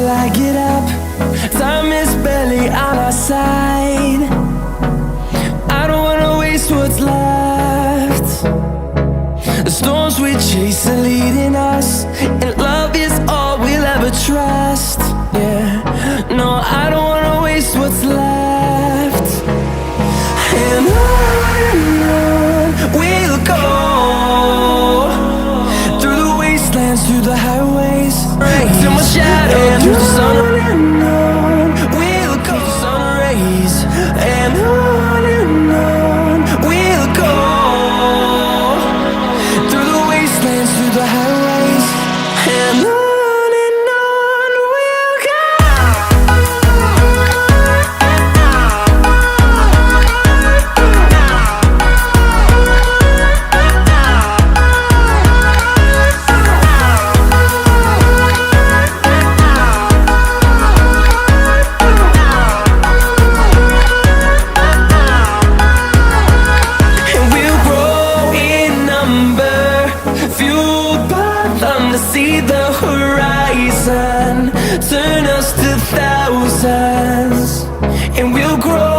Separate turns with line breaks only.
will I get up? Time is barely on our side. I don't wanna waste what's left. The storms we chase are leading us, and love is all we'll ever trust. Yeah, no, I don't wanna waste what's left. And on we'll go, through the wastelands, through the highways, till my shadow through the sun. And on we'll go, sun rays. And on we'll go, through the wastelands, through the highways. And on we'll go. To see the horizon turn us to thousands, and we'll grow